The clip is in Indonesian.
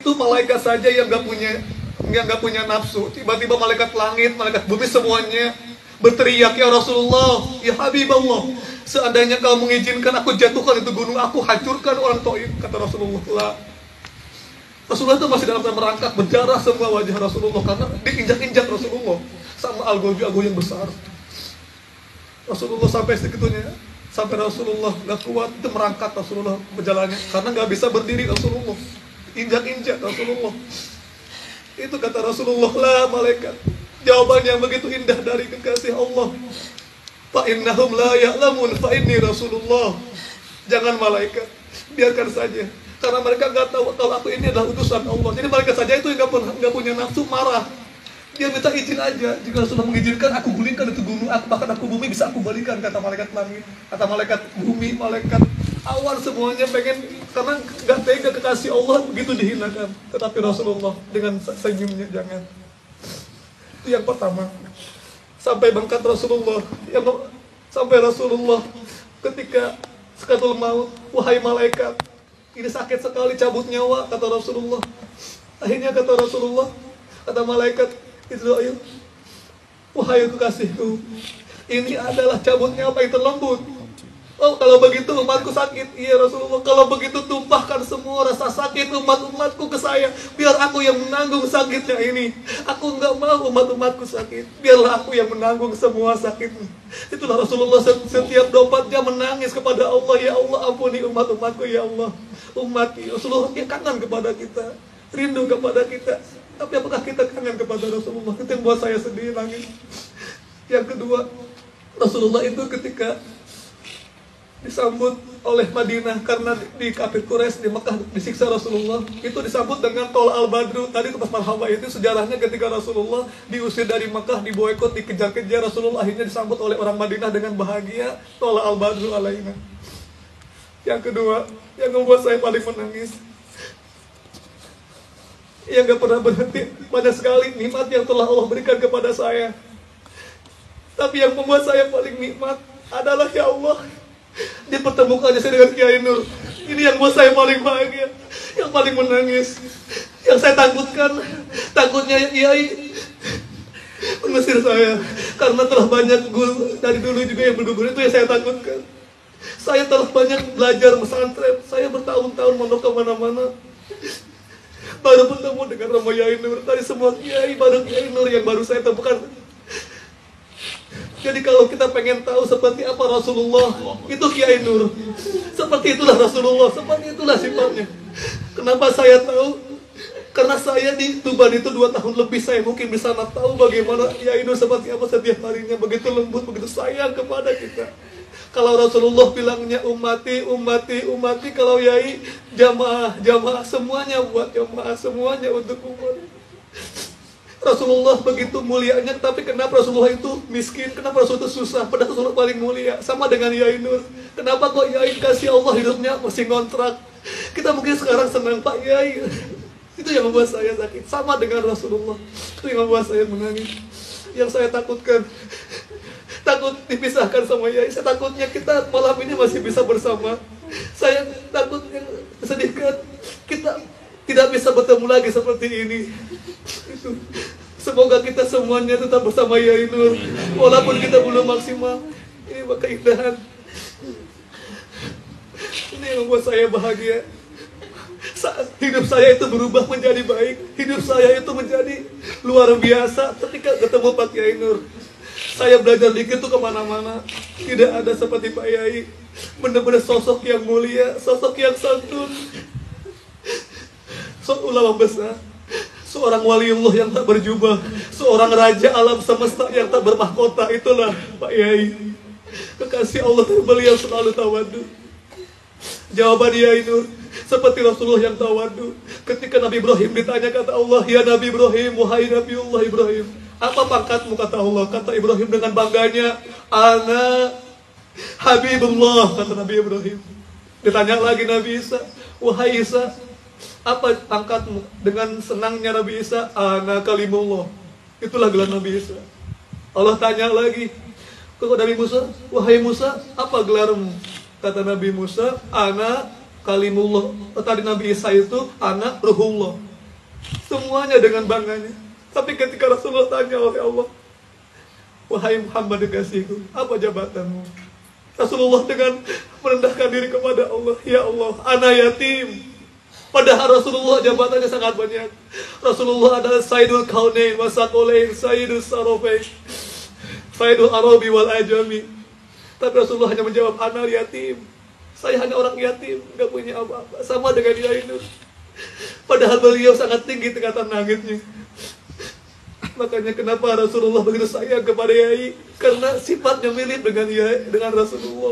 Itu malaikat saja yang nggak punya nafsu. Tiba-tiba malaikat langit, malaikat bumi semuanya berteriak, ya Rasulullah, ya Habibullah, seandainya kau mengizinkan aku jatuhkan itu gunung, aku hancurkan orang Taif. Kata Rasulullah, lah. Rasulullah itu masih dalam merangkak, berdarah semua wajah Rasulullah karena diinjak-injak Rasulullah sama algojo yang besar. Rasulullah sampai segitunya, sampai Rasulullah nggak kuat, itu merangkak Rasulullah berjalannya karena nggak bisa berdiri Rasulullah, injak-injak Rasulullah. Itu kata Rasulullah, lah malaikat, jawaban yang begitu indah dari kekasih Allah. Fa innahum la ya'lamun fa inni Rasulullah. Jangan malaikat, biarkan saja. Karena mereka nggak tahu kalau aku ini adalah utusan Allah. Jadi mereka saja itu yang nggak punya nafsu, marah. Dia minta izin aja. Jika Rasulullah mengizinkan, aku gulingkan itu gunung, bahkan aku bumi bisa aku balikan, kata malaikat langit, kata malaikat bumi, malaikat awan semuanya pengen, karena nggak tega kekasih Allah begitu dihinakan. Tetapi Rasulullah dengan senyumnya, jangan. Itu yang pertama. Sampai bangkat Rasulullah, sampai Rasulullah ketika sekatul maut, wahai malaikat, ini sakit sekali, cabut nyawa, kata Rasulullah. Akhirnya kata Rasulullah, kata malaikat Israil, wahai kekasihku, ini adalah cabut nyawa yang terlembut. Oh, kalau begitu umatku sakit. Iya Rasulullah, kalau begitu tumpahkan semua rasa sakit umat-umatku ke saya, biar aku yang menanggung sakitnya ini. Aku nggak mau umat-umatku sakit, biarlah aku yang menanggung semua sakitnya. Itulah Rasulullah setiap 24 jam menangis kepada Allah, ya Allah ampuni umat-umatku, ya Allah. Umatku, Rasulullah yang kangen kepada kita, rindu kepada kita. Tapi apakah kita kangen kepada Rasulullah? Itu yang buat saya sedih, nangis. Yang kedua, Rasulullah itu ketika disambut oleh Madinah, karena di kafir Quraisy di Mekah disiksa Rasulullah, itu disambut dengan tol Al-Badru. Tadi tempat marhaba itu sejarahnya ketika Rasulullah diusir dari Mekah, diboykot, dikejar-kejar, Rasulullah akhirnya disambut oleh orang Madinah dengan bahagia, tol Al-Badru alaina. Yang kedua, yang membuat saya paling menangis, yang gak pernah berhenti, banyak sekali nikmat yang telah Allah berikan kepada saya, tapi yang membuat saya paling nikmat adalah, ya Allah, dipertemukannya saya dengan Kiai Nur. Ini yang buat saya paling bahagia, yang paling menangis, yang saya takutnya Kiai mengusir saya, karena telah banyak guru dari dulu juga yang bergugur, itu yang saya takutkan. Saya telah banyak belajar pesantren, saya bertahun-tahun mondok kemana-mana, baru bertemu dengan Romo Kiai Nur. Tadi semua Kiai, baru Kiai Nur yang baru saya temukan. Jadi kalau kita pengen tahu seperti apa Rasulullah, itu Kiai Nur. Seperti itulah Rasulullah, seperti itulah sifatnya. Kenapa saya tahu? Karena saya di Tuban itu 2 tahun lebih, saya mungkin bisa tahu bagaimana Kiai Nur seperti apa setiap harinya, begitu lembut, begitu sayang kepada kita. Kalau Rasulullah bilangnya umati, umati, umati, kalau Yai jamaah, jamaah, semuanya buat jamaah, semuanya untuk umat. Rasulullah begitu mulianya, tapi kenapa Rasulullah itu miskin? Kenapa Rasulullah itu susah? Padahal Rasulullah paling mulia, sama dengan Yai Nur. Kenapa kok Yai kasih Allah hidupnya masih ngontrak? Kita mungkin sekarang senang, Pak Yai. Itu yang membuat saya sakit, sama dengan Rasulullah. Itu yang membuat saya menangis. Yang saya takutkan, takut dipisahkan sama Yai. Saya takutnya kita malam ini masih bisa bersama. Saya takut yang sedihkan kita tidak bisa bertemu lagi seperti ini. Itu. Semoga kita semuanya tetap bersama Yai Nur, walaupun kita belum maksimal. Ini keindahan. Ini yang membuat saya bahagia. Hidup saya itu berubah menjadi baik. Hidup saya itu menjadi luar biasa ketika ketemu Pak Yai Nur. Saya belajar dikit tuh kemana-mana, tidak ada seperti Pak Yai. Benar-benar sosok yang mulia, sosok yang santun, seorang ulama besar, seorang waliullah yang tak berjubah, seorang raja alam semesta yang tak bermahkota. Itulah Pak Yai. Kekasih Allah, beliau selalu tawadu. Jawaban Yai Nur seperti Rasulullah yang tawadu. Ketika Nabi Ibrahim ditanya, kata Allah, ya Nabi Ibrahim, wahai Nabiullah Ibrahim, apa pangkatmu? Kata Allah. Kata Ibrahim dengan bangganya, ana Habibullah, kata Nabi Ibrahim. Ditanya lagi Nabi Isa, wahai Isa, apa pangkatmu? Dengan senangnya Nabi Isa, ana kalimullah. Itulah gelar Nabi Isa. Allah tanya lagi ke Nabi Musa, wahai Musa, apa gelarmu? Kata Nabi Musa, ana kalimullah. Tadi Nabi Isa itu ana ruhullah. Semuanya dengan bangganya. Tapi ketika Rasulullah tanya oleh Allah, wahai Muhammad kekasihku, apa jabatanmu? Rasulullah dengan merendahkan diri kepada Allah, ya Allah, ana yatim. Padahal Rasulullah jabatannya sangat banyak. Rasulullah adalah Sayyidul Kaunain wa Saqalain, Sayyidul Sarafain, Sayyidul Arabi wal Ajami. Tapi Rasulullah hanya menjawab, ana yatim. Saya hanya orang yatim, gak punya apa-apa. Sama dengan dia itu. Padahal beliau sangat tinggi tingkatan langitnya. Makanya kenapa Rasulullah begitu sayang kepada Yai? Karena sifatnya mirip dengan Yai, dengan Rasulullah.